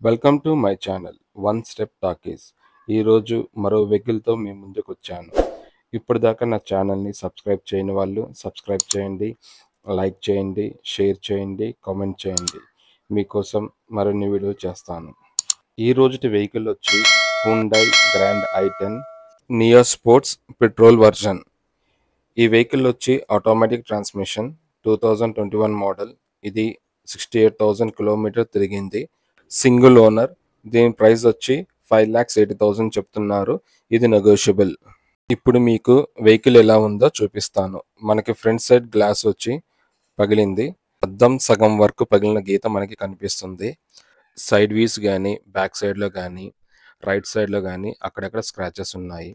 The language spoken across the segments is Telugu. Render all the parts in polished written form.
Welcome to my channel one step talkies. ఈరోజు మరో వెహికల్తో మీ ముందుకు వచ్చాను. ఇప్పటిదాకా నా ఛానల్ని సబ్స్క్రైబ్ చేయని వాళ్ళు సబ్స్క్రైబ్ చేయండి, లైక్ చేయండి, షేర్ చేయండి, కామెంట్ చేయండి. మీకోసం మరిన్ని వీడియో చేస్తాను. ఈ రోజుటి వెహికల్ వచ్చి Hyundai grand i10 neo sports petrol version. ఈ వెహికల్ వచ్చి ఆటోమేటిక్ ట్రాన్స్మిషన్, 2021 మోడల్. ఇది 68,000 కిలోమీటర్ తిరిగింది. Single owner. దీని ప్రైస్ వచ్చి 5,80,000 చెప్తున్నారు. ఇది నెగోషియబుల్. ఇప్పుడు మీకు వెహికల్ ఎలా ఉందో చూపిస్తాను. మనకి ఫ్రంట్ సైడ్ గ్లాస్ వచ్చి పగిలింది. అద్దం సగం వరకు పగిలిన గీత మనకి కనిపిస్తుంది. సైడ్ వీస్ కానీ, బ్యాక్ సైడ్లో కానీ, రైట్ సైడ్లో కానీ అక్కడక్కడ స్క్రాచెస్ ఉన్నాయి.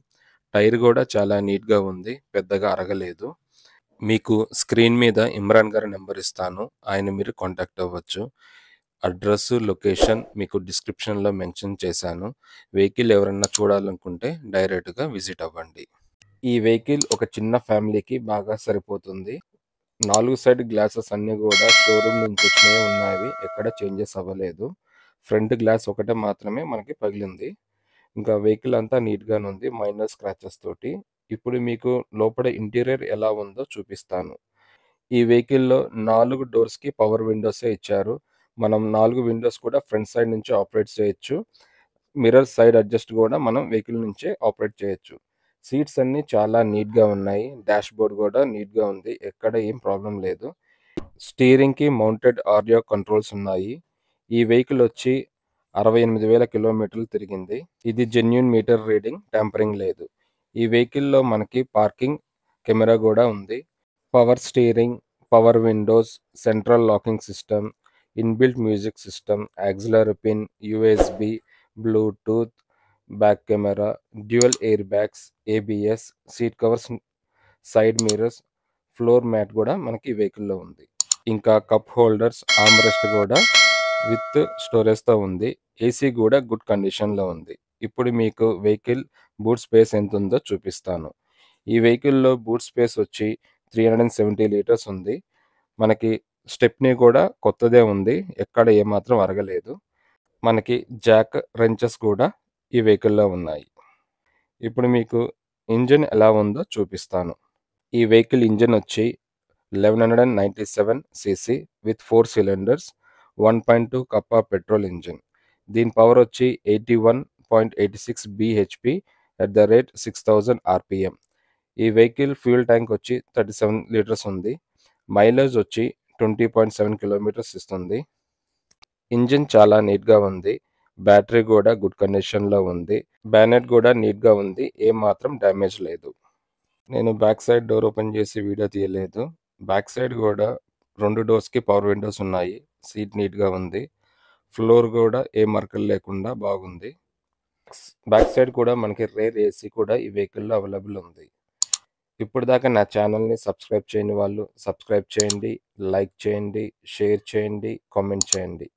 టైర్ కూడా చాలా నీట్గా ఉంది, పెద్దగా అరగలేదు. మీకు స్క్రీన్ మీద ఇమ్రాన్ గారి నెంబర్ ఇస్తాను, ఆయన మీరు కాంటాక్ట్ అవ్వచ్చు. అడ్రస్, లొకేషన్ మీకు డిస్క్రిప్షన్లో మెన్షన్ చేశాను. వెహికల్ ఎవరన్నా చూడాలనుకుంటే డైరెక్ట్గా విజిట్ అవ్వండి. ఈ వెహికల్ ఒక చిన్న ఫ్యామిలీకి బాగా సరిపోతుంది. 4 సైడ్ గ్లాసెస్ అన్నీ కూడా షోరూమ్ నుంచి వచ్చినవి ఉన్నాయి, ఎక్కడ చేంజెస్ అవ్వలేదు. ఫ్రంట్ గ్లాస్ ఒకటే మాత్రమే మనకి పగిలింది. ఇంకా వెహికల్ అంతా నీట్గానే ఉంది, మైనర్ స్క్రాచెస్ తోటి. ఇప్పుడు మీకు లోపల ఇంటీరియర్ ఎలా ఉందో చూపిస్తాను. ఈ వెహికల్లో 4 డోర్స్కి పవర్ విండోసే ఇచ్చారు. మనం 4 విండోస్ కూడా ఫ్రంట్ సైడ్ నుంచి ఆపరేట్ చేయొచ్చు. మిర్రర్ సైడ్ అడ్జస్ట్ కూడా మనం వెహికల్ నుంచే ఆపరేట్ చేయొచ్చు. సీట్స్ అన్నీ చాలా నీట్గా ఉన్నాయి. డాష్ బోర్డ్ కూడా నీట్గా ఉంది, ఎక్కడ ఏం ప్రాబ్లం లేదు. స్టీరింగ్కి మౌంటెడ్ ఆడియో కంట్రోల్స్ ఉన్నాయి. ఈ వెహికల్ వచ్చి 68,000 కిలోమీటర్లు తిరిగింది. ఇది జెన్యూన్ మీటర్ రీడింగ్, ట్యాంపరింగ్ లేదు. ఈ వెహికల్లో మనకి పార్కింగ్ కెమెరా కూడా ఉంది. Power steering, power windows, central locking system, inbuilt music system, auxiliary pin, USB, Bluetooth, back camera, dual air bags, ABS, seat covers, side mirrors, floor mat కూడా మనకి ఈ వెహికల్లో ఉంది. ఇంకా కప్ హోల్డర్స్, ఆర్మ్రెస్ట్ కూడా విత్ స్టోరేజ్తో ఉంది. ఏసీ కూడా గుడ్ కండిషన్లో ఉంది. ఇప్పుడు మీకు వెహికల్ బూట్ స్పేస్ ఎంత ఉందో చూపిస్తాను. ఈ వెహికల్లో బూట్ స్పేస్ వచ్చి 370 లీటర్స్ ఉంది. మనకి స్టెప్నీ కూడా కొత్తదే ఉంది, ఎక్కడ ఏమాత్రం అరగలేదు. మనకి జాక్ రెంచెస్ కూడా ఈ వెహికల్లో ఉన్నాయి. ఇప్పుడు మీకు ఇంజిన్ ఎలా ఉందో చూపిస్తాను. ఈ వెహికల్ ఇంజిన్ వచ్చి 1197 cc with 4 cylinders, 1.2 Kappa petrol engine. దీని పవర్ వచ్చి 81.86 bhp at the rate 6000 rpm. ఈ వెహికల్ ఫ్యూయల్ ట్యాంక్ వచ్చి 37 లీటర్స్ ఉంది. మైలేజ్ వచ్చి 20.7 కిలోమీటర్స్ ఇస్తుంది. ఇంజిన్ చాలా నీట్గా ఉంది. బ్యాటరీ కూడా గుడ్ కండిషన్లో ఉంది. బ్యానెట్ కూడా నీట్గా ఉంది, ఏమాత్రం డ్యామేజ్ లేదు. నేను బ్యాక్ సైడ్ డోర్ ఓపెన్ చేసి వీడియో తీయలేదు. బ్యాక్ సైడ్ కూడా 2 డోర్స్కి పవర్ విండోస్ ఉన్నాయి. సీట్ నీట్గా ఉంది. ఫ్లోర్ కూడా ఏ మరకలు లేకుండా బాగుంది. బ్యాక్ సైడ్ కూడా మనకి రేర్ ఏసీ కూడా ఈ వెహికల్లో అవైలబుల్ ఉంది. ఇప్పుడు దాకా నా ఛానల్ని సబ్స్క్రైబ్ చేయని వాళ్ళు సబ్స్క్రైబ్ చేయండి, లైక్ చేయండి, షేర్ చేయండి, కామెంట్ చేయండి.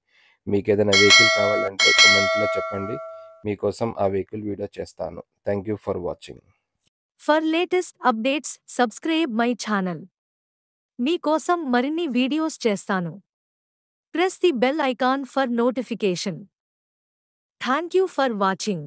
మీకు ఏదైనా వెహికల్ కావాలంటే కామెంట్లో చెప్పండి, మీకోసం ఆ వెహికల్ వీడియో చేస్తాను. Thank you for watching. For latest updates, subscribe my channel. మీకోసం మరిన్ని వీడియోస్ చేస్తాను. Press the bell icon for notification. Thank you for watching.